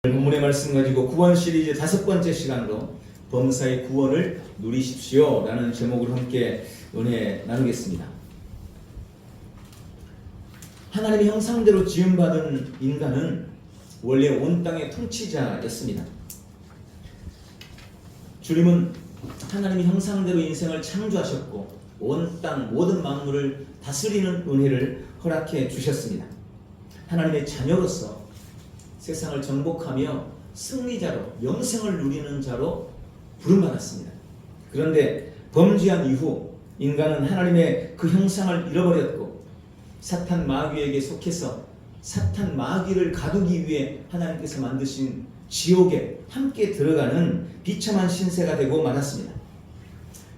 본문의 말씀 가지고 구원 시리즈 5번째 시간으로 범사의 구원을 누리십시오 라는 제목으로 함께 은혜 나누겠습니다. 하나님의 형상대로 지음받은 인간은 원래 온 땅의 통치자였습니다. 주님은 하나님의 형상대로 인생을 창조하셨고 온 땅 모든 만물을 다스리는 은혜를 허락해 주셨습니다. 하나님의 자녀로서 세상을 정복하며 승리자로 영생을 누리는 자로 부름받았습니다. 그런데 범죄한 이후 인간은 하나님의 그 형상을 잃어버렸고 사탄 마귀에게 속해서 사탄 마귀를 가두기 위해 하나님께서 만드신 지옥에 함께 들어가는 비참한 신세가 되고 말았습니다.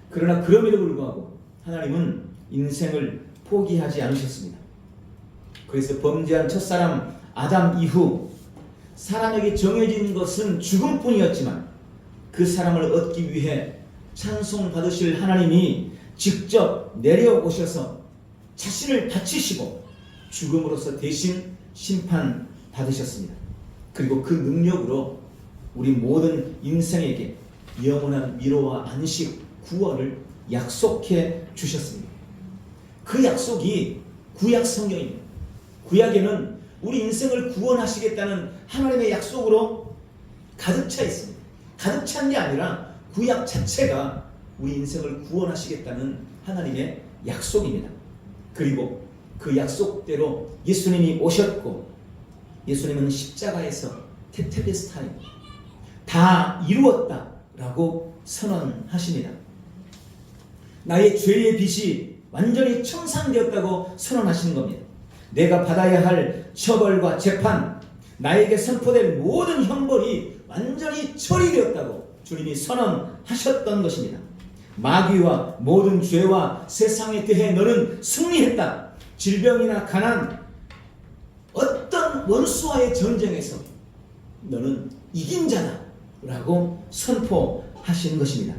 그러나 그럼에도 불구하고 하나님은 인생을 포기하지 않으셨습니다. 그래서 범죄한 첫사람 아담 이후 사람에게 정해진 것은 죽음뿐이었지만 그 사람을 얻기 위해 찬송받으실 하나님이 직접 내려오셔서 자신을 바치시고 죽음으로써 대신 심판받으셨습니다. 그리고 그 능력으로 우리 모든 인생에게 영원한 위로와 안식, 구원을 약속해 주셨습니다. 그 약속이 구약 성경입니다. 구약에는 우리 인생을 구원하시겠다는 하나님의 약속으로 가득 차 있습니다. 가득 찬 게 아니라 구약 자체가 우리 인생을 구원하시겠다는 하나님의 약속입니다. 그리고 그 약속대로 예수님이 오셨고 예수님은 십자가에서 테텔레스타이 다 이루었다라고 선언하십니다. 나의 죄의 빚이 완전히 청산되었다고 선언하시는 겁니다. 내가 받아야 할 처벌과 재판, 나에게 선포될 모든 형벌이 완전히 처리되었다고 주님이 선언하셨던 것입니다. 마귀와 모든 죄와 세상에 대해 너는 승리했다. 질병이나 가난, 어떤 원수와의 전쟁에서 너는 이긴 자다 라고 선포하시는 것입니다.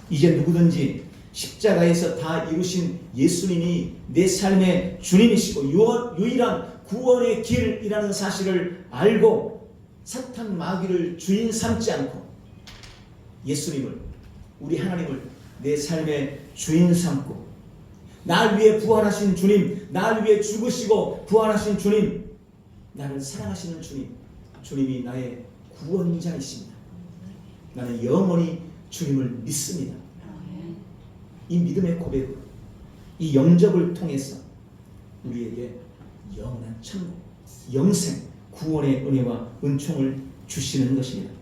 이제 누구든지 십자가에서 다 이루신 예수님이 내 삶의 주님이시고 유일한 구원의 길이라는 사실을 알고 사탄 마귀를 주인 삼지 않고 예수님을, 우리 하나님을 내 삶의 주인 삼고 날 위해 부활하신 주님, 날 위해 죽으시고 부활하신 주님, 나를 사랑하시는 주님, 주님이 나의 구원자이십니다. 나는 영원히 주님을 믿습니다. 이 믿음의 고백으로 이 영접을 통해서 우리에게 영원한 천국, 영생, 구원의 은혜와 은총을 주시는 것입니다.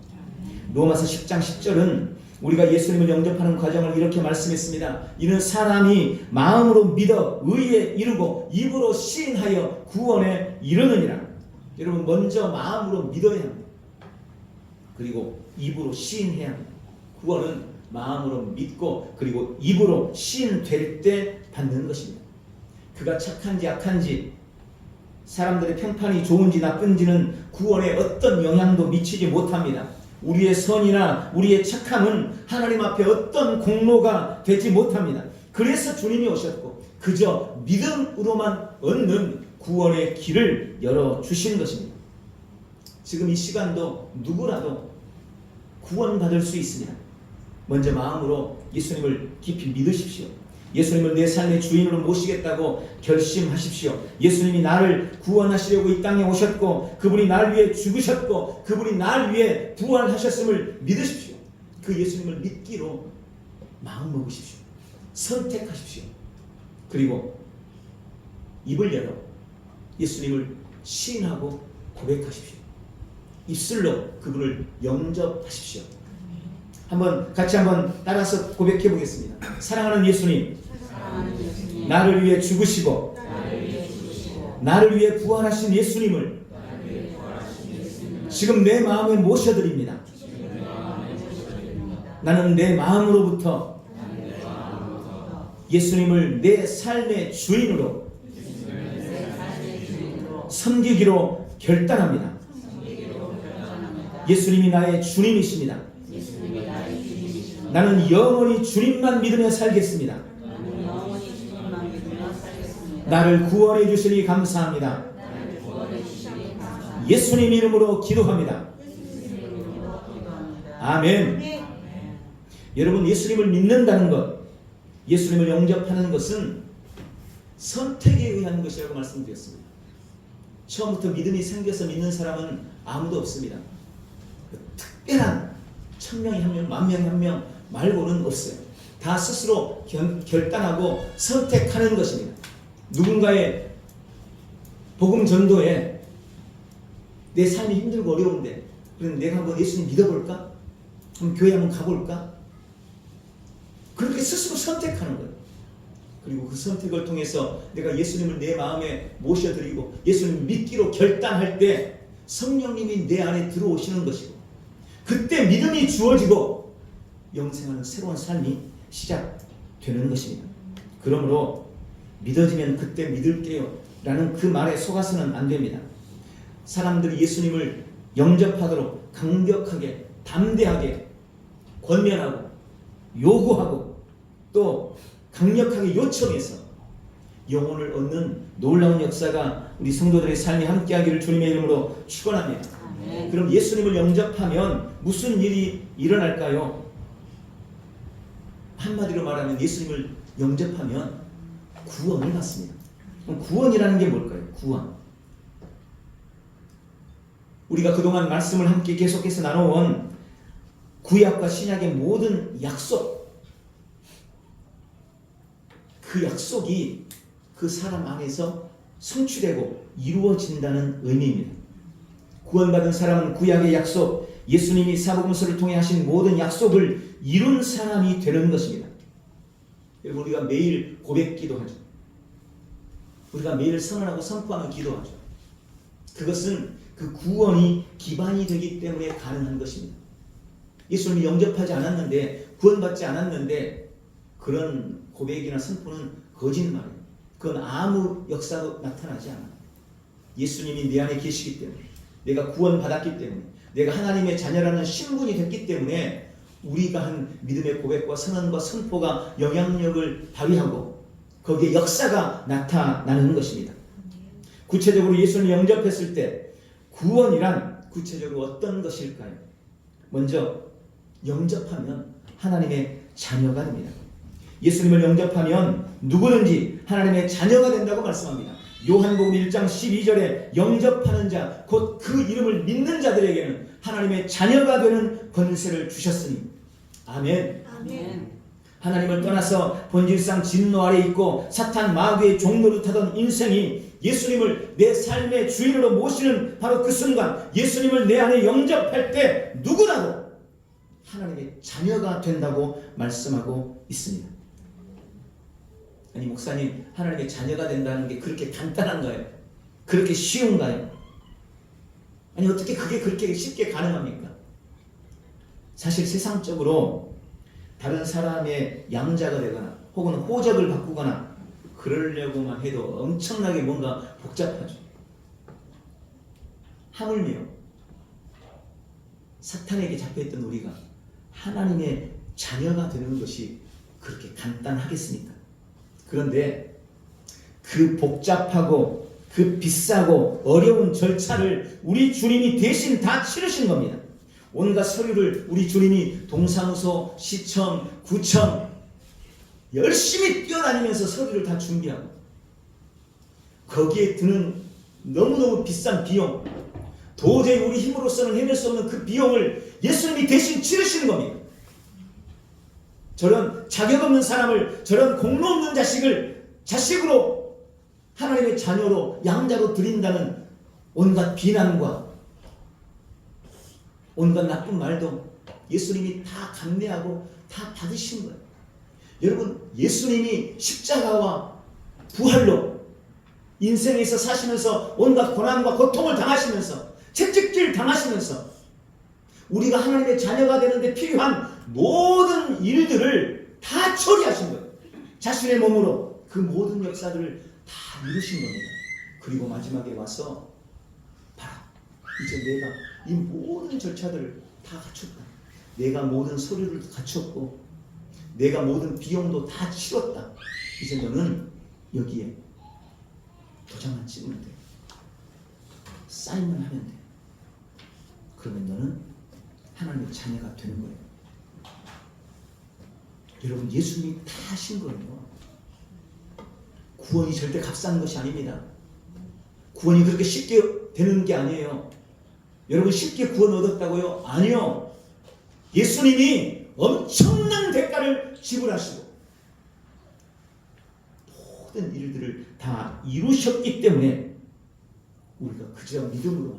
로마서 10장 10절은 우리가 예수님을 영접하는 과정을 이렇게 말씀했습니다. 이는 사람이 마음으로 믿어 의에 이르고 입으로 시인하여 구원에 이르느니라. 여러분, 먼저 마음으로 믿어야 합니다. 그리고 입으로 시인해야 합니다. 구원은 마음으로 믿고 그리고 입으로 시인될 때 받는 것입니다. 그가 착한지 악한지, 사람들의 평판이 좋은지 나쁜지는 구원에 어떤 영향도 미치지 못합니다. 우리의 선이나 우리의 착함은 하나님 앞에 어떤 공로가 되지 못합니다. 그래서 주님이 오셨고 그저 믿음으로만 얻는 구원의 길을 열어주신 것입니다. 지금 이 시간도 누구라도 구원받을 수 있습니다. 먼저 마음으로 예수님을 깊이 믿으십시오. 예수님을 내 삶의 주인으로 모시겠다고 결심하십시오. 예수님이 나를 구원하시려고 이 땅에 오셨고 그분이 날 위해 죽으셨고 그분이 날 위해 부활하셨음을 믿으십시오. 그 예수님을 믿기로 마음먹으십시오. 선택하십시오. 그리고 입을 열어 예수님을 시인하고 고백하십시오. 입술로 그분을 영접하십시오. 같이 한번 따라서 고백해 보겠습니다. 사랑하는 예수님, 나를 위해 죽으시고 나를 위해 부활하신 예수님을 지금 내 마음에 모셔드립니다. 나는 내 마음으로부터 예수님을 내 삶의 주인으로 섬기기로 결단합니다. 예수님이 나의 주님이십니다. 나는 영원히 주님만 믿으며 살겠습니다. 나를 구원해 주시니 감사합니다. 예수님 이름으로 기도합니다. 아멘. 여러분, 예수님을 믿는다는 것, 예수님을 영접하는 것은 선택에 의한 것이라고 말씀드렸습니다. 처음부터 믿음이 생겨서 믿는 사람은 아무도 없습니다. 특별한 1000명이 1명, 10,000명이 1명 말고는 없어요. 다 스스로 결단하고 선택하는 것입니다. 누군가의 복음 전도에 내 삶이 힘들고 어려운데, 그럼 내가 한번 예수님 믿어볼까? 한번 교회 한번 가볼까? 그렇게 스스로 선택하는 거예요. 그리고 그 선택을 통해서 내가 예수님을 내 마음에 모셔드리고 예수님을 믿기로 결단할 때 성령님이 내 안에 들어오시는 것이고, 그때 믿음이 주어지고 영생하는 새로운 삶이 시작되는 것입니다. 그러므로 믿어지면 그때 믿을게요 라는 그 말에 속아서는 안 됩니다. 사람들이 예수님을 영접하도록 강력하게 담대하게 권면하고 요구하고 또 강력하게 요청해서 영혼을 얻는 놀라운 역사가 우리 성도들의 삶에 함께하기를 주님의 이름으로 축원합니다. 그럼 예수님을 영접하면 무슨 일이 일어날까요? 한마디로 말하면 예수님을 영접하면 구원을 받습니다. 그럼 구원이라는 게 뭘까요? 구원. 우리가 그동안 말씀을 함께 계속해서 나눠온 구약과 신약의 모든 약속, 그 약속이 그 사람 안에서 성취되고 이루어진다는 의미입니다. 구원받은 사람은 구약의 약속, 예수님이 사복음서를 통해 하신 모든 약속을 이룬 사람이 되는 것입니다. 여러분, 우리가 매일 고백기도 하죠. 우리가 매일 선언하고 선포하는 기도하죠. 그것은 그 구원이 기반이 되기 때문에 가능한 것입니다. 예수님이 영접하지 않았는데, 구원받지 않았는데 그런 고백이나 선포는 거짓말이에요. 그건 아무 역사도 나타나지 않아요. 예수님이 내 안에 계시기 때문에, 내가 구원받았기 때문에, 내가 하나님의 자녀라는 신분이 됐기 때문에 우리가 한 믿음의 고백과 선언과 선포가 영향력을 발휘하고 거기에 역사가 나타나는 것입니다. 구체적으로 예수님을 영접했을 때 구원이란 구체적으로 어떤 것일까요? 먼저 영접하면 하나님의 자녀가 됩니다. 예수님을 영접하면 누구든지 하나님의 자녀가 된다고 말씀합니다. 요한복음 1장 12절에 영접하는 자, 곧 그 이름을 믿는 자들에게는 하나님의 자녀가 되는 권세를 주셨으니. 아멘. 아멘. 하나님을 떠나서 본질상 진노 아래 있고 사탄 마귀의 종노릇하던 인생이 예수님을 내 삶의 주인으로 모시는 바로 그 순간, 예수님을 내 안에 영접할 때 누구라도 하나님의 자녀가 된다고 말씀하고 있습니다. 아니, 목사님, 하나님의 자녀가 된다는 게 그렇게 간단한가요? 그렇게 쉬운가요? 아니, 어떻게 그게 그렇게 쉽게 가능합니까? 사실 세상적으로 다른 사람의 양자가 되거나 혹은 호적을 바꾸거나 그러려고만 해도 엄청나게 뭔가 복잡하죠. 하물며 사탄에게 잡혀있던 우리가 하나님의 자녀가 되는 것이 그렇게 간단하겠습니까? 그런데 그 복잡하고 그 비싸고 어려운 절차를 우리 주님이 대신 다 치르신 겁니다. 온갖 서류를 우리 주님이 동사무소, 시청, 구청 열심히 뛰어다니면서 서류를 다 준비하고 거기에 드는 너무너무 비싼 비용, 도저히 우리 힘으로서는 해낼 수 없는 그 비용을 예수님이 대신 치르시는 겁니다. 저런 자격 없는 사람을, 저런 공로 없는 자식을 자식으로 하나님의 자녀로 양자로 드린다는 온갖 비난과 온갖 나쁜 말도 예수님이 다 감내하고 다 받으신 거예요. 여러분, 예수님이 십자가와 부활로 인생에서 사시면서 온갖 고난과 고통을 당하시면서 채찍질 당하시면서 우리가 하나님의 자녀가 되는데 필요한 모든 일들을 다 처리하신 거예요. 자신의 몸으로 그 모든 역사들을 다 이루신 겁니다. 그리고 마지막에 와서 봐라, 이제 내가 이 모든 절차들을 다 갖췄다. 내가 모든 서류를 갖췄고 내가 모든 비용도 다 치렀다. 이제 너는 여기에 도장만 찍으면 돼. 사인만 하면 돼. 그러면 너는 하나님의 자녀가 되는 거예요. 여러분, 예수님이 다 하신 거예요. 구원이 절대 값싼 것이 아닙니다. 구원이 그렇게 쉽게 되는 게 아니에요. 여러분, 쉽게 구원 얻었다고요? 아니요. 예수님이 엄청난 대가를 지불하시고 모든 일들을 다 이루셨기 때문에 우리가 그저 믿음으로,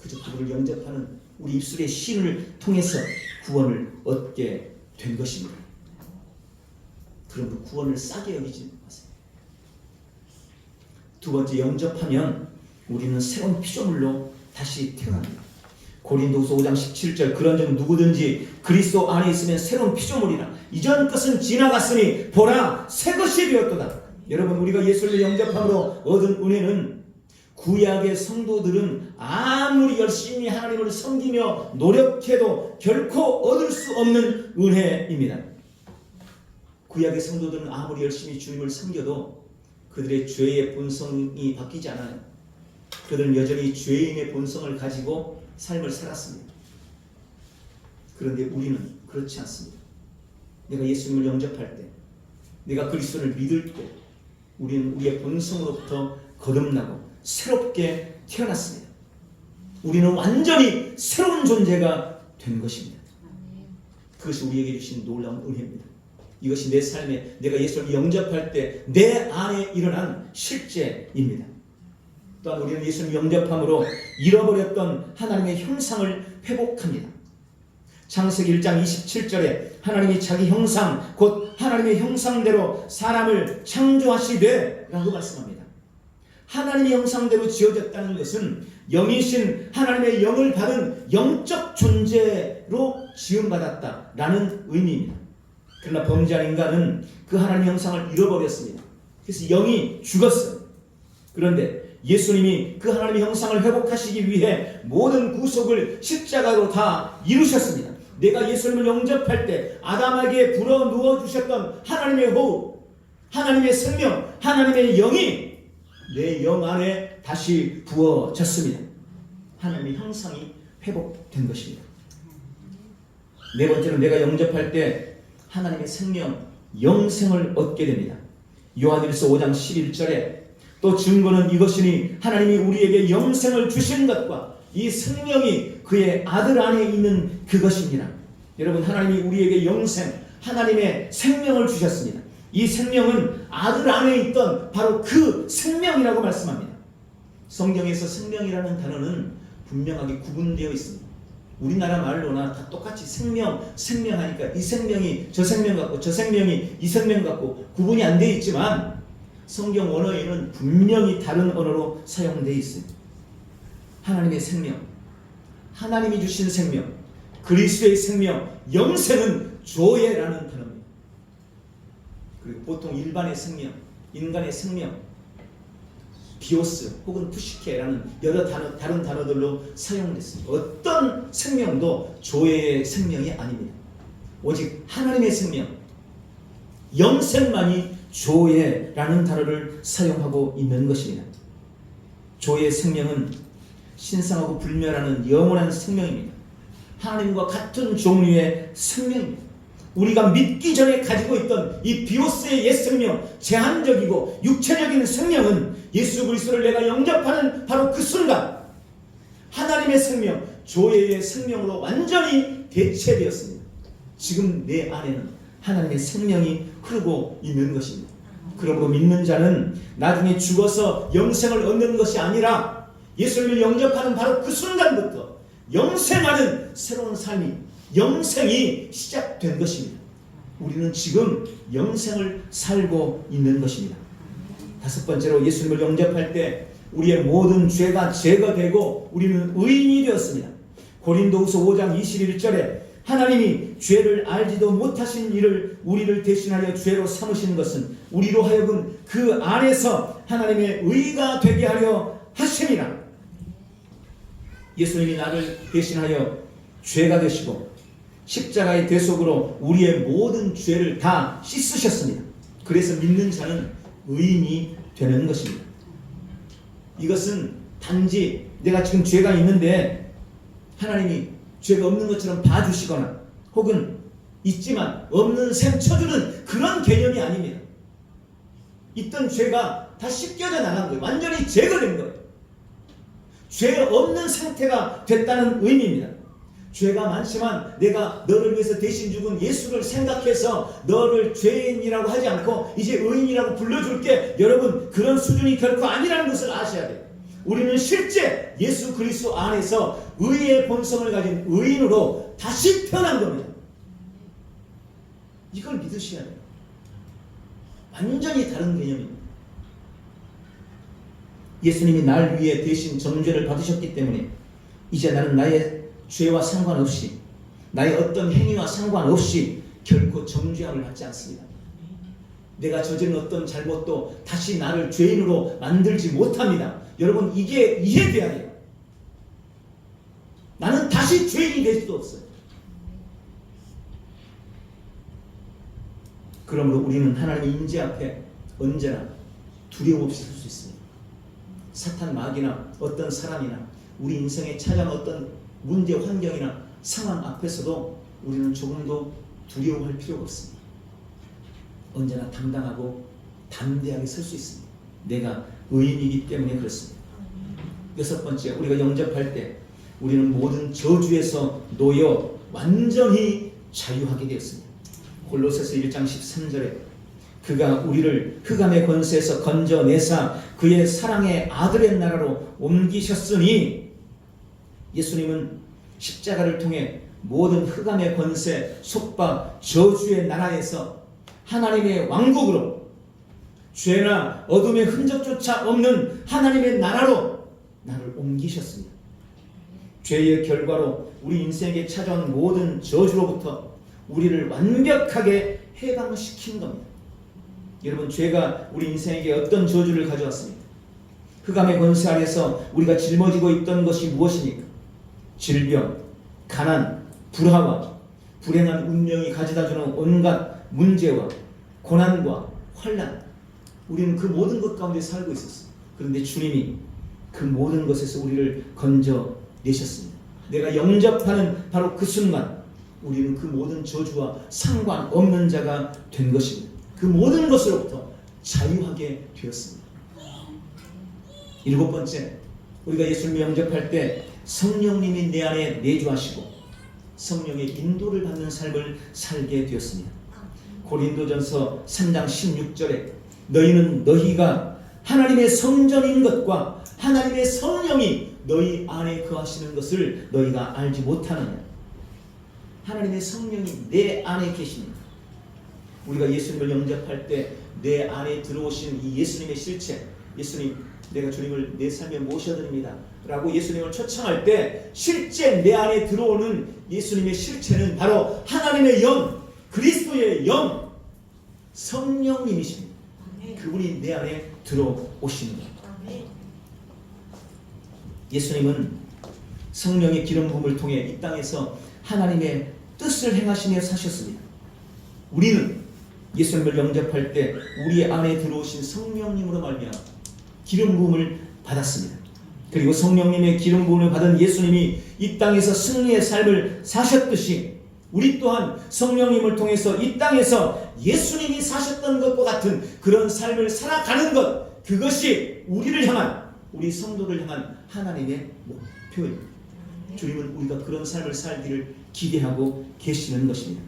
그저 그분을 영접하는 우리 입술의 신을 통해서 구원을 얻게 된 것입니다. 그러므로 구원을 싸게 여기지 마세요. 두 번째, 영접하면 우리는 새로운 피조물로 다시 태어납니다. 고린도후서 5장 17절, 그런즉 누구든지 그리스도 안에 있으면 새로운 피조물이라. 이전 것은 지나갔으니 보라 새 것이 되었도다. 여러분, 우리가 예수를 영접함으로 얻은 은혜는 구약의 성도들은 아무리 열심히 하나님을 섬기며 노력해도 결코 얻을 수 없는 은혜입니다. 구약의 성도들은 아무리 열심히 주님을 섬겨도 그들의 죄의 본성이 바뀌지 않아요. 그들은 여전히 죄인의 본성을 가지고 삶을 살았습니다. 그런데 우리는 그렇지 않습니다. 내가 예수님을 영접할 때, 내가 그리스도를 믿을 때 우리는 우리의 본성으로부터 거듭나고 새롭게 태어났습니다. 우리는 완전히 새로운 존재가 된 것입니다. 그것이 우리에게 주신 놀라운 은혜입니다. 이것이 내 삶에 내가 예수를 영접할 때 내 안에 일어난 실제입니다. 또한 우리는 예수를 영접함으로 잃어버렸던 하나님의 형상을 회복합니다. 창세기 1장 27절에 하나님이 자기 형상, 곧 하나님의 형상대로 사람을 창조하시되 라고 말씀합니다. 하나님의 형상대로 지어졌다는 것은 영이신 하나님의 영을 받은 영적 존재로 지음받았다라는 의미입니다. 그러나 범죄한 인간은 그 하나님의 형상을 잃어버렸습니다. 그래서 영이 죽었어요. 그런데 예수님이 그 하나님의 형상을 회복하시기 위해 모든 구속을 십자가로 다 이루셨습니다. 내가 예수님을 영접할 때 아담에게 불어누워 주셨던 하나님의 호흡, 하나님의 생명, 하나님의 영이 내 영 안에 다시 부어졌습니다. 하나님의 형상이 회복된 것입니다. 네 번째로, 내가 영접할 때 하나님의 생명, 영생을 얻게 됩니다. 요한일서 5장 11절에 또 증거는 이것이니 하나님이 우리에게 영생을 주신 것과 이 생명이 그의 아들 안에 있는 그것입니다. 여러분, 하나님이 우리에게 영생, 하나님의 생명을 주셨습니다. 이 생명은 아들 안에 있던 바로 그 생명이라고 말씀합니다. 성경에서 생명이라는 단어는 분명하게 구분되어 있습니다. 우리나라 말로나 다 똑같이 생명하니까 이 생명이 저 생명 같고 저 생명이 이 생명 같고 구분이 안 되어 있지만 성경 원어에는 분명히 다른 언어로 사용되어 있어요. 하나님의 생명, 하나님이 주신 생명, 그리스도의 생명, 영생은 조예라는 단어입니다. 그리고 보통 일반의 생명, 인간의 생명, 비오스 혹은 푸시케라는 여러 다른 단어들로 사용됐습니다. 어떤 생명도 조예의 생명이 아닙니다. 오직 하나님의 생명, 영생만이 조예라는 단어를 사용하고 있는 것입니다. 조예의 생명은 신성하고 불멸하는 영원한 생명입니다. 하나님과 같은 종류의 생명입니다. 우리가 믿기 전에 가지고 있던 이 비오스의 옛 생명, 제한적이고 육체적인 생명은 예수 그리스도를 내가 영접하는 바로 그 순간 하나님의 생명, 조예의 생명으로 완전히 대체되었습니다. 지금 내 안에는 하나님의 생명이 흐르고 있는 것입니다. 그러므로 믿는 자는 나중에 죽어서 영생을 얻는 것이 아니라 예수를 영접하는 바로 그 순간부터 영생하는 새로운 삶이, 영생이 시작된 것입니다. 우리는 지금 영생을 살고 있는 것입니다. 다섯 번째로, 예수님을 영접할 때 우리의 모든 죄가 제거되고 우리는 의인이 되었습니다. 고린도후서 5장 21절에 하나님이 죄를 알지도 못하신 이를 우리를 대신하여 죄로 삼으신 것은 우리로 하여금 그 안에서 하나님의 의가 되게 하려 하심이라. 예수님이 나를 대신하여 죄가 되시고 십자가의 대속으로 우리의 모든 죄를 다 씻으셨습니다. 그래서 믿는 자는 의인이 되는 것입니다. 이것은 단지 내가 지금 죄가 있는데 하나님이 죄가 없는 것처럼 봐주시거나 혹은 있지만 없는 셈 쳐주는 그런 개념이 아닙니다. 있던 죄가 다 씻겨져 나간 거예요. 완전히 제거된 거예요. 죄 없는 상태가 됐다는 의미입니다. 죄가 많지만 내가 너를 위해서 대신 죽은 예수를 생각해서 너를 죄인이라고 하지 않고 이제 의인이라고 불러줄게. 여러분, 그런 수준이 결코 아니라는 것을 아셔야 돼요. 우리는 실제 예수 그리스도 안에서 의의 본성을 가진 의인으로 다시 태어난 겁니다. 이걸 믿으셔야 돼요. 완전히 다른 개념입니다. 예수님이 날 위해 대신 정죄를 받으셨기 때문에 이제 나는 나의 죄와 상관없이 나의 어떤 행위와 상관없이 결코 정죄함을 받지 않습니다. 내가 저지른 어떤 잘못도 다시 나를 죄인으로 만들지 못합니다. 여러분, 이게 이해돼야 돼요. 나는 다시 죄인이 될 수도 없어요. 그러므로 우리는 하나님의 임재 앞에 언제나 두려움 없이 설 수 있습니다. 사탄 마귀나 어떤 사람이나 우리 인생에 찾아온 어떤 문제 환경이나 상황 앞에서도 우리는 조금도 두려워할 필요가 없습니다. 언제나 당당하고 담대하게 설 수 있습니다. 내가 의인이기 때문에 그렇습니다. 여섯 번째, 우리가 영접할 때 우리는 모든 저주에서 놓여 완전히 자유하게 되었습니다. 골로새서 1장 13절에 그가 우리를 흑암의 권세에서 건져내사 그의 사랑의 아들의 나라로 옮기셨으니, 예수님은 십자가를 통해 모든 흑암의 권세, 속박, 저주의 나라에서 하나님의 왕국으로, 죄나 어둠의 흔적조차 없는 하나님의 나라로 나를 옮기셨습니다. 죄의 결과로 우리 인생에게 찾아온 모든 저주로부터 우리를 완벽하게 해방시킨 겁니다. 여러분, 죄가 우리 인생에게 어떤 저주를 가져왔습니까? 흑암의 권세 아래서 우리가 짊어지고 있던 것이 무엇입니까? 질병, 가난, 불화와 불행한 운명이 가져다주는 온갖 문제와 고난과 환난, 우리는 그 모든 것 가운데 살고 있었어요. 그런데 주님이 그 모든 것에서 우리를 건져내셨습니다. 내가 영접하는 바로 그 순간 우리는 그 모든 저주와 상관없는 자가 된 것입니다. 그 모든 것으로부터 자유하게 되었습니다. 일곱 번째, 우리가 예수님을 영접할 때 성령님이 내 안에 내주하시고 성령의 인도를 받는 삶을 살게 되었습니다. 고린도전서 3장 16절에 너희는 너희가 하나님의 성전인 것과 하나님의 성령이 너희 안에 거하시는 것을 너희가 알지 못하느냐. 하나님의 성령이 내 안에 계십니다. 우리가 예수님을 영접할 때 내 안에 들어오신 이 예수님의 실체, 예수님, 내가 주님을 내 삶에 모셔드립니다 라고 예수님을 초청할 때 실제 내 안에 들어오는 예수님의 실체는 바로 하나님의 영, 그리스도의 영, 성령님이십니다. 그분이 내 안에 들어오시는 거예요. 예수님은 성령의 기름 부음을 통해 이 땅에서 하나님의 뜻을 행하시며 사셨습니다. 우리는 예수님을 영접할 때 우리 안에 들어오신 성령님으로 말미암아 기름 부음을 받았습니다. 그리고 성령님의 기름 부음을 받은 예수님이 이 땅에서 승리의 삶을 사셨듯이 우리 또한 성령님을 통해서 이 땅에서 예수님이 사셨던 것과 같은 그런 삶을 살아가는 것, 그것이 우리를 향한, 우리 성도를 향한 하나님의 목표입니다. 주님은 우리가 그런 삶을 살기를 기대하고 계시는 것입니다.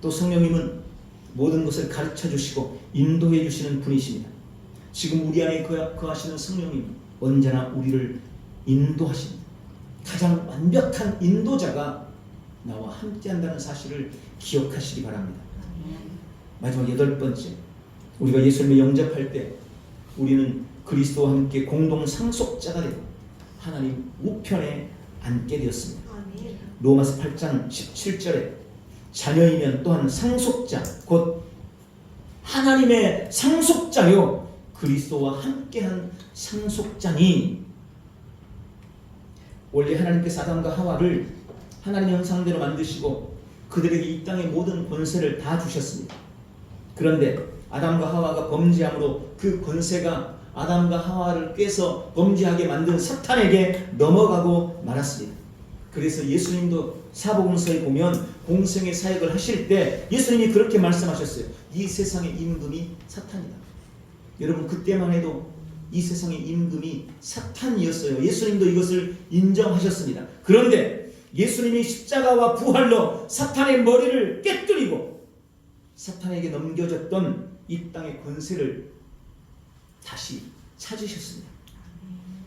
또 성령님은 모든 것을 가르쳐 주시고 인도해 주시는 분이십니다. 지금 우리 안에 거하시는 성령님 언제나 우리를 인도하십니다. 가장 완벽한 인도자가 나와 함께한다는 사실을 기억하시기 바랍니다. 마지막 여덟 번째, 우리가 예수님을 영접할 때 우리는 그리스도와 함께 공동 상속자가 되고 하나님 우편에 앉게 되었습니다. 로마서 8장 17절에 자녀이면 또한 상속자, 곧 하나님의 상속자요 그리스도와 함께한 상속자니, 원래 하나님께서 아담과 하와를 하나님의 형상대로 만드시고 그들에게 이 땅의 모든 권세를 다 주셨습니다. 그런데 아담과 하와가 범죄함으로 그 권세가 아담과 하와를 꾀서 범죄하게 만든 사탄에게 넘어가고 말았습니다. 그래서 예수님도 사복음서에 보면 공생의 사역을 하실 때 예수님이 그렇게 말씀하셨어요. 이 세상의 임금이 사탄이다. 여러분, 그때만 해도 이 세상의 임금이 사탄이었어요. 예수님도 이것을 인정하셨습니다. 그런데 예수님이 십자가와 부활로 사탄의 머리를 깨뜨리고 사탄에게 넘겨졌던 이 땅의 권세를 다시 찾으셨습니다.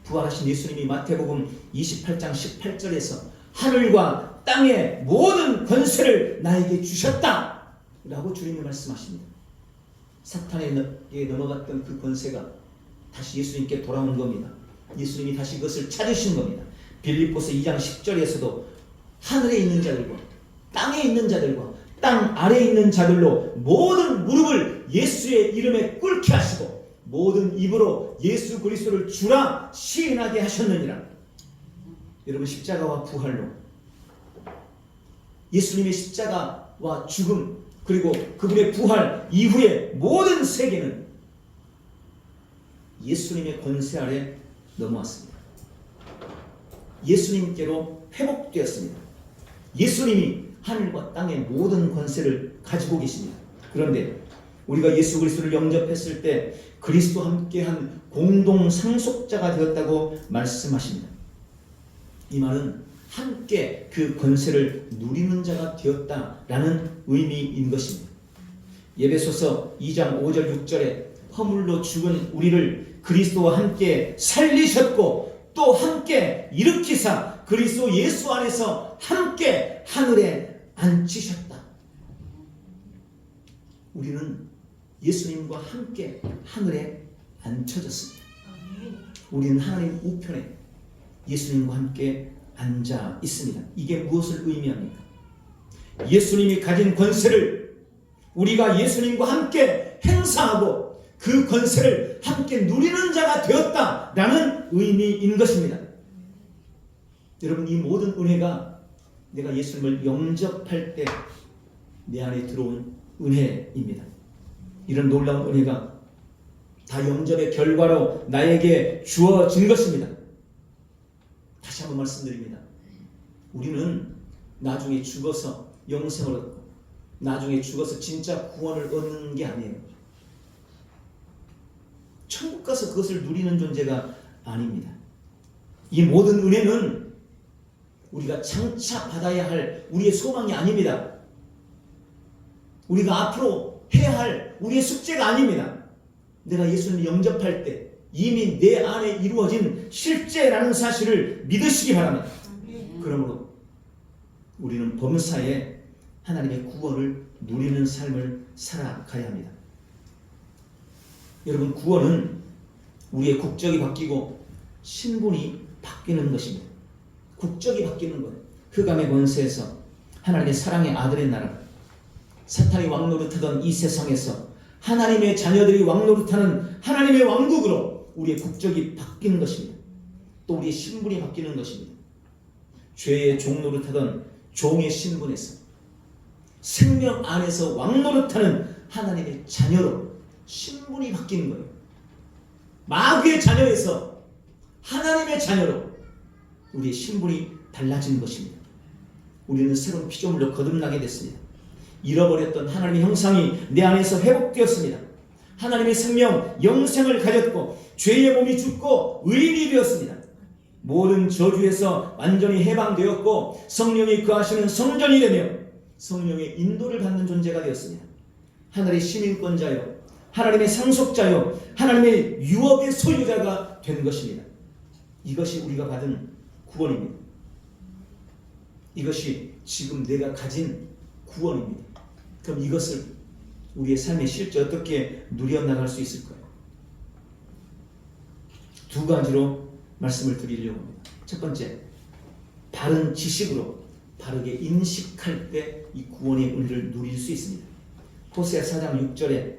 부활하신 예수님이 마태복음 28장 18절에서 하늘과 땅의 모든 권세를 나에게 주셨다 라고 주님이 말씀하십니다. 사탄에게 넘어갔던 그 권세가 다시 예수님께 돌아온 겁니다. 예수님이 다시 그것을 찾으신 겁니다. 빌립보서 2장 10절에서도 하늘에 있는 자들과 땅에 있는 자들과 땅 아래에 있는 자들로 모든 무릎을 예수의 이름에 꿇게 하시고 모든 입으로 예수 그리스도를 주라 시인하게 하셨느니라. 여러분, 십자가와 부활로 예수님의 십자가와 죽음 그리고 그분의 부활 이후에 모든 세계는 예수님의 권세 아래 넘어왔습니다. 예수님께로 회복되었습니다. 예수님이 하늘과 땅의 모든 권세를 가지고 계십니다. 그런데 우리가 예수 그리스도를 영접했을 때 그리스도와 함께한 공동 상속자가 되었다고 말씀하십니다. 이 말은 함께 그 권세를 누리는 자가 되었다라는 의미인 것입니다. 에베소서 2장 5절 6절에 허물로 죽은 우리를 그리스도와 함께 살리셨고 또 함께 일으키사 그리스도 예수 안에서 함께 하늘에 앉히셨다. 우리는 예수님과 함께 하늘에 앉혀졌습니다. 우리는 하나님 우편에 예수님과 함께 앉아 있습니다. 이게 무엇을 의미합니까? 예수님이 가진 권세를 우리가 예수님과 함께 행사하고 그 권세를 함께 누리는 자가 되었다라는 의미인 것입니다. 여러분, 이 모든 은혜가 내가 예수님을 영접할 때 내 안에 들어온 은혜입니다. 이런 놀라운 은혜가 다 영접의 결과로 나에게 주어진 것입니다. 다시 한번 말씀드립니다. 우리는 나중에 죽어서 영생을 얻고 나중에 죽어서 진짜 구원을 얻는 게 아니에요. 천국 가서 그것을 누리는 존재가 아닙니다. 이 모든 은혜는 우리가 장차 받아야 할 우리의 소망이 아닙니다. 우리가 앞으로 해야 할 우리의 숙제가 아닙니다. 내가 예수님을 영접할 때 이미 내 안에 이루어진 실제라는 사실을 믿으시기 바랍니다. 그러므로 우리는 범사에 하나님의 구원을 누리는 삶을 살아가야 합니다. 여러분, 구원은 우리의 국적이 바뀌고 신분이 바뀌는 것입니다. 국적이 바뀌는 것, 흑암의 권세에서 하나님의 사랑의 아들의 나라, 사탄이 왕노릇하던 이 세상에서 하나님의 자녀들이 왕노릇하는 하나님의 왕국으로 우리의 국적이 바뀌는 것입니다. 또 우리의 신분이 바뀌는 것입니다. 죄의 종노릇하던 종의 신분에서 생명 안에서 왕노릇하는 하나님의 자녀로 신분이 바뀌는 거예요. 마귀의 자녀에서 하나님의 자녀로 우리의 신분이 달라지는 것입니다. 우리는 새로운 피조물로 거듭나게 됐습니다. 잃어버렸던 하나님의 형상이 내 안에서 회복되었습니다. 하나님의 생명, 영생을 가졌고 죄의 몸이 죽고 의인이 되었습니다. 모든 저주에서 완전히 해방되었고 성령이 거하시는 성전이 되며 성령의 인도를 받는 존재가 되었습니다. 하늘의 시민권자요, 하나님의 상속자요, 하나님의 유업의 소유자가 된 것입니다. 이것이 우리가 받은 구원입니다. 이것이 지금 내가 가진 구원입니다. 그럼 이것을 우리의 삶의 실제 어떻게 누려나갈 수 있을까요? 두 가지로 말씀을 드리려고 합니다. 첫 번째, 바른 지식으로 바르게 인식할 때 이 구원의 은혜를 누릴 수 있습니다. 호세아 4장 6절에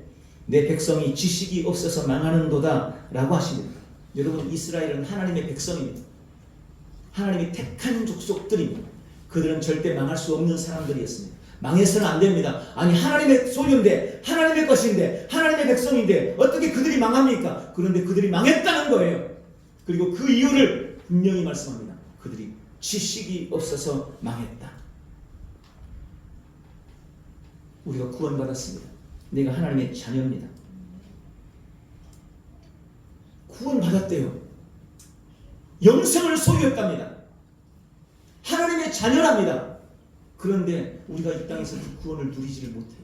내 백성이 지식이 없어서 망하는도다 라고 하십니다. 여러분, 이스라엘은 하나님의 백성입니다. 하나님이 택한 족속들입니다. 그들은 절대 망할 수 없는 사람들이었습니다. 망해서는 안 됩니다. 아니, 하나님의 소유인데, 하나님의 것인데, 하나님의 백성인데 어떻게 그들이 망합니까? 그런데 그들이 망했다는 거예요. 그리고 그 이유를 분명히 말씀합니다. 그들이 지식이 없어서 망했다. 우리가 구원받았습니다. 내가 하나님의 자녀입니다. 구원받았대요. 영생을 소유했답니다. 하나님의 자녀랍니다. 그런데 우리가 이 땅에서 그 구원을 누리지를 못해요.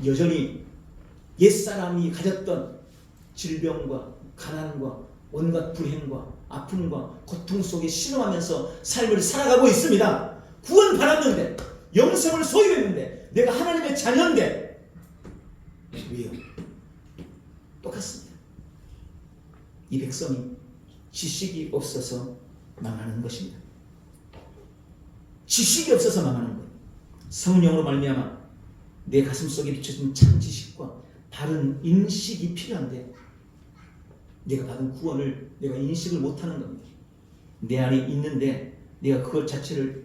여전히 옛사람이 가졌던 질병과 가난과 온갖 불행과 아픔과 고통 속에 신음하면서 삶을 살아가고 있습니다. 구원받았는데, 영생을 소유했는데, 내가 하나님의 자녀인데 왜요? 똑같습니다. 이 백성이 지식이 없어서 망하는 것입니다. 지식이 없어서 망하는 거예요. 성령으로 말미암아 내 가슴속에 비춰진 참 지식과 바른 인식이 필요한데, 내가 받은 구원을 내가 인식을 못하는 겁니다. 내 안에 있는데 내가 그것 자체를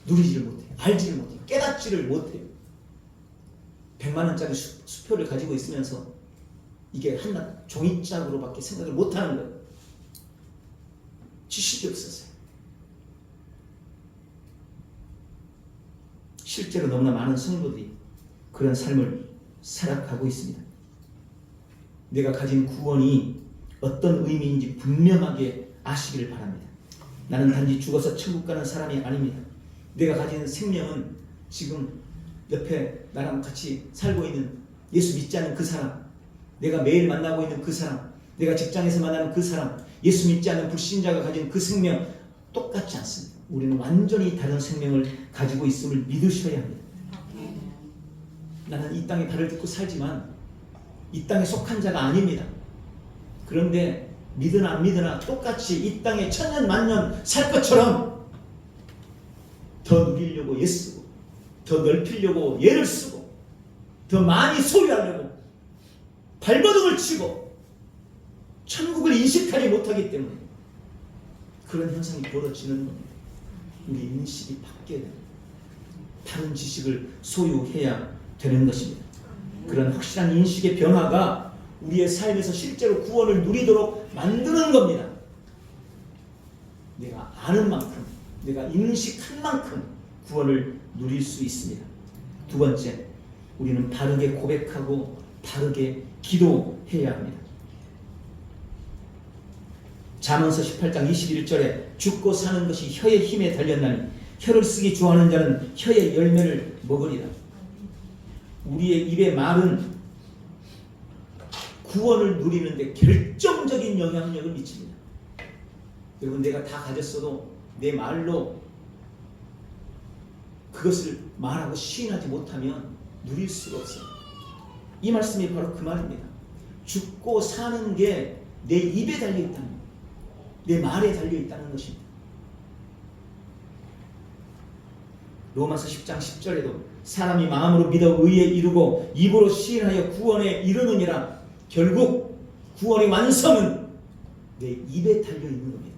누리지를 못해요. 알지를 못해요. 깨닫지를 못해요. 100만 원짜리 수표를 가지고 있으면서 이게 한낱 종이짝으로밖에 생각을 못하는 거예요. 지식이 없어서요. 실제로 너무나 많은 성도들이 그런 삶을 살아가고 있습니다. 내가 가진 구원이 어떤 의미인지 분명하게 아시기를 바랍니다. 나는 단지 죽어서 천국 가는 사람이 아닙니다. 내가 가진 생명은 지금 옆에 나랑 같이 살고 있는 예수 믿지 않는 그 사람, 내가 매일 만나고 있는 그 사람, 내가 직장에서 만나는 그 사람, 예수 믿지 않는 불신자가 가진 그 생명 똑같지 않습니다. 우리는 완전히 다른 생명을 가지고 있음을 믿으셔야 합니다. 나는 이 땅에 발을 딛고 살지만 이 땅에 속한 자가 아닙니다. 그런데 믿으나 안 믿으나 똑같이 이 땅에 천년 만년 살 것처럼 더 누리려고 애쓰고, 더 넓히려고 애를 쓰고, 더 많이 소유하려고 발버둥을 치고 천국을 인식하지 못하기 때문에 그런 현상이 벌어지는 겁니다. 우리 인식이 바뀌어야 됩니다. 다른 지식을 소유해야 되는 것입니다. 그런 확실한 인식의 변화가 우리의 삶에서 실제로 구원을 누리도록 만드는 겁니다. 내가 아는 만큼, 내가 인식한 만큼 구원을 누릴 수 있습니다. 두 번째, 우리는 바르게 고백하고 바르게 기도해야 합니다. 잠언서 18장 21절에 죽고 사는 것이 혀의 힘에 달렸나니 혀를 쓰기 좋아하는 자는 혀의 열매를 먹으리라. 우리의 입의 말은 구원을 누리는데 결정적인 영향력을 미칩니다. 여러분, 내가 다 가졌어도 내 말로 그것을 말하고 시인하지 못하면 누릴 수가 없어요. 이 말씀이 바로 그 말입니다. 죽고 사는 게 내 입에 달려있다는, 내 말에 달려있다는 것입니다. 로마서 10장 10절에도 사람이 마음으로 믿어 의에 이르고 입으로 시인하여 구원에 이르느니라. 결국 구원의 완성은 내 입에 달려있는 겁니다.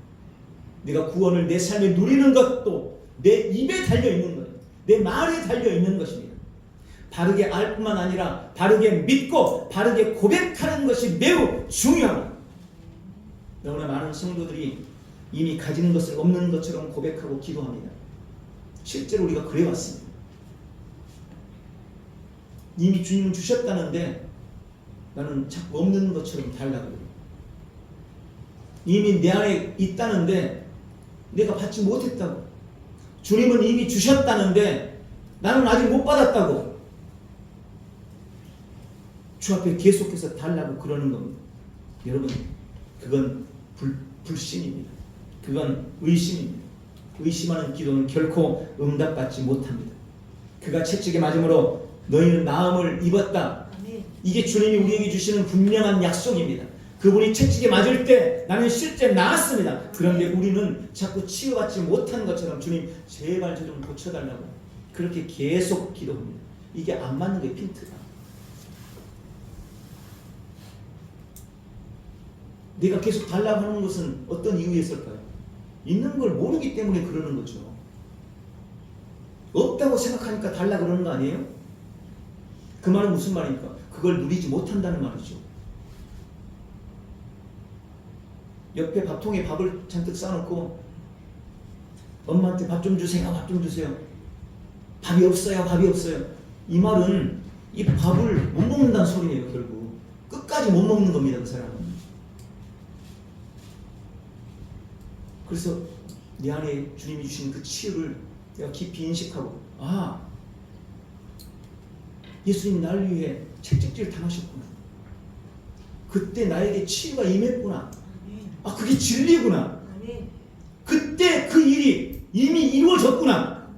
내가 구원을 내 삶에 누리는 것도 내 입에 달려있는 거예요. 내 말에 달려있는 것입니다. 바르게 알 뿐만 아니라 바르게 믿고 바르게 고백하는 것이 매우 중요합니다. 너무나 많은 성도들이 이미 가지는 것을 없는 것처럼 고백하고 기도합니다. 실제로 우리가 그래왔습니다. 이미 주님은 주셨다는데 나는 자꾸 없는 것처럼 달라고 그래요. 이미 내 안에 있다는데 내가 받지 못했다고. 주님은 이미 주셨다는데 나는 아직 못 받았다고. 주 앞에 계속해서 달라고 그러는 겁니다. 여러분, 그건 불신입니다. 그건 의심입니다. 의심하는 기도는 결코 응답받지 못합니다. 그가 채찍에 맞음으로 너희는 나음을 입었다. 이게 주님이 우리에게 주시는 분명한 약속입니다. 그분이 채찍에 맞을 때 나는 실제 나았습니다. 그런데 우리는 자꾸 치유받지 못한 것처럼 주님 제발 저 좀 고쳐달라고 그렇게 계속 기도합니다. 이게 안 맞는 게 핀트다. 내가 계속 달라고 하는 것은 어떤 이유였을까요? 있는 걸 모르기 때문에 그러는 거죠. 없다고 생각하니까 달라고 그러는 거 아니에요? 그 말은 무슨 말입니까? 그걸 누리지 못한다는 말이죠. 옆에 밥통에 밥을 잔뜩 싸놓고 엄마한테 밥 좀 주세요, 밥 좀 주세요. 밥이 없어요, 밥이 없어요. 이 말은 이 밥을 못 먹는다는 소리예요. 결국 끝까지 못 먹는 겁니다. 그 사람은. 그래서 내 안에 주님이 주신 그 치유를 내가 깊이 인식하고, 아, 예수님이 나를 위해 채찍질 당하셨구나. 그때 나에게 치유가 임했구나. 아, 그게 진리구나. 그때 그 일이 이미 이루어졌구나.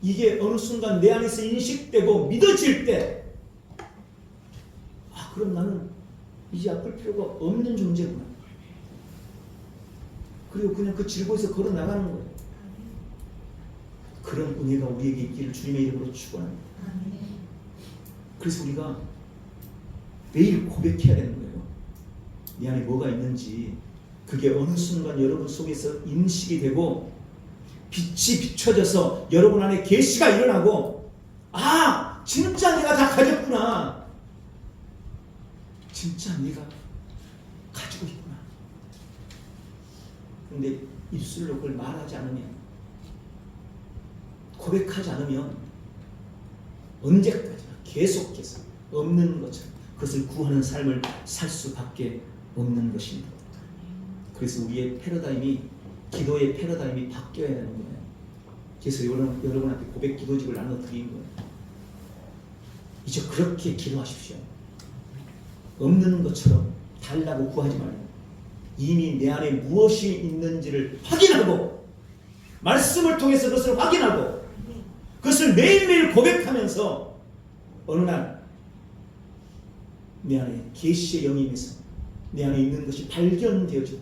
이게 어느 순간 내 안에서 인식되고 믿어질 때, 아, 그럼 나는 이제 아플 필요가 없는 존재구나. 그리고 그냥 그 즐거워서 걸어 나가는 거예요. 그런 은혜가 우리에게 있기를 주님의 이름으로 축원합니다. 그래서 우리가 매일 고백해야 되는 거예요. 내 안에 뭐가 있는지. 그게 어느 순간 여러분 속에서 인식이 되고 빛이 비춰져서 여러분 안에 계시가 일어나고, 아, 진짜 내가 다 가졌구나. 진짜 내가 가지고 있구나. 근데 입술로 그걸 말하지 않으면, 고백하지 않으면 언제까지나 계속해서 없는 것처럼 그것을 구하는 삶을 살 수밖에 없는 것입니다. 그래서 우리의 패러다임이, 기도의 패러다임이 바뀌어야 되는 거예요. 그래서 여러분한테 고백 기도집을 나눠드린 거예요. 이제 그렇게 기도하십시오. 없는 것처럼 달라고 구하지 말고 이미 내 안에 무엇이 있는지를 확인하고 말씀을 통해서 그것을 확인하고 그것을 매일매일 고백하면서 어느 날 내 안에 계시의 영이 임해서 내 안에 있는 것이 발견되어져.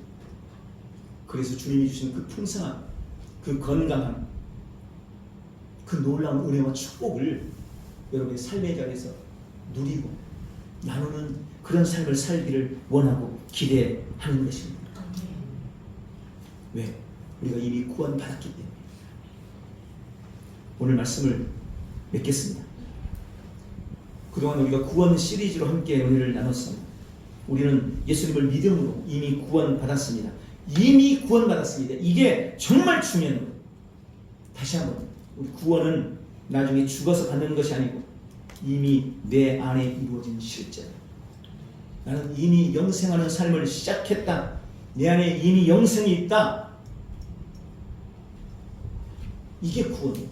그래서 주님이 주신 그 풍성한, 그 건강한, 그 놀라운 은혜와 축복을 여러분의 삶의 자리에서 누리고 나누는 그런 삶을 살기를 원하고 기대하는 것입니다. 왜? 우리가 이미 구원받았기 때문에. 오늘 말씀을 맺겠습니다. 그동안 우리가 구원 시리즈로 함께 은혜를 나눴습니다. 우리는 예수님을 믿음으로 이미 구원받았습니다. 이미 구원받았습니다. 이게 정말 중요한 거예요. 다시 한번, 우리 구원은 나중에 죽어서 받는 것이 아니고 이미 내 안에 이루어진 실제예요. 나는 이미 영생하는 삶을 시작했다. 내 안에 이미 영생이 있다. 이게 구원이에요.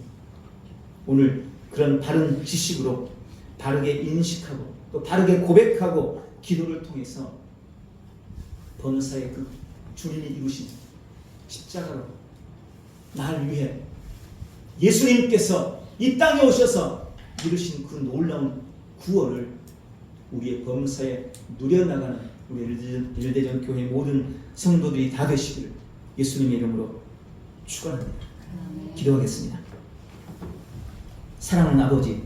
오늘 그런 바른 지식으로 바르게 인식하고 또 바르게 고백하고 기도를 통해서 범사의 그 주님이 이루신 십자가로 나를 위해 예수님께서 이 땅에 오셔서 이루신 그 놀라운 구원을 우리의 범사에 누려나가는 우리 일대전 교회 모든 성도들이 다 되시기를 예수님의 이름으로 축원합니다. 기도하겠습니다. 사랑하는 아버지,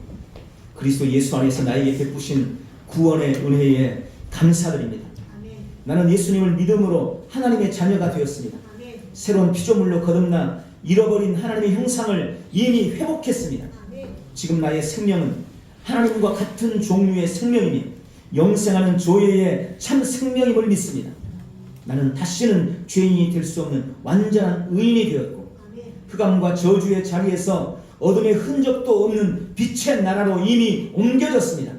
그리스도 예수 안에서 나에게 베푸신 구원의 은혜에 감사드립니다. 나는 예수님을 믿음으로 하나님의 자녀가 되었습니다. 새로운 피조물로 거듭나 잃어버린 하나님의 형상을 이미 회복했습니다. 지금 나의 생명은 하나님과 같은 종류의 생명이며 영생하는 조예의 참 생명임을 믿습니다. 나는 다시는 죄인이 될 수 없는 완전한 의인이 되었고 흑암과 저주의 자리에서 어둠의 흔적도 없는 빛의 나라로 이미 옮겨졌습니다.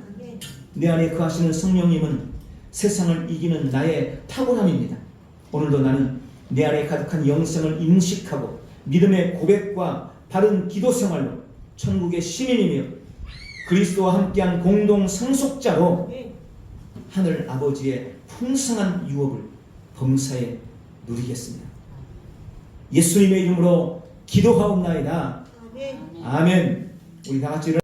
내 안에 거하시는 성령님은 세상을 이기는 나의 탁월함입니다. 오늘도 나는 내 안에 가득한 영생을 인식하고 믿음의 고백과 바른 기도 생활로 천국의 시민이며 그리스도와 함께한 공동 상속자로 하늘 아버지의 풍성한 유업을 범사에 누리겠습니다. 예수님의 이름으로 기도하옵나이다. 아멘. 우리 다 같이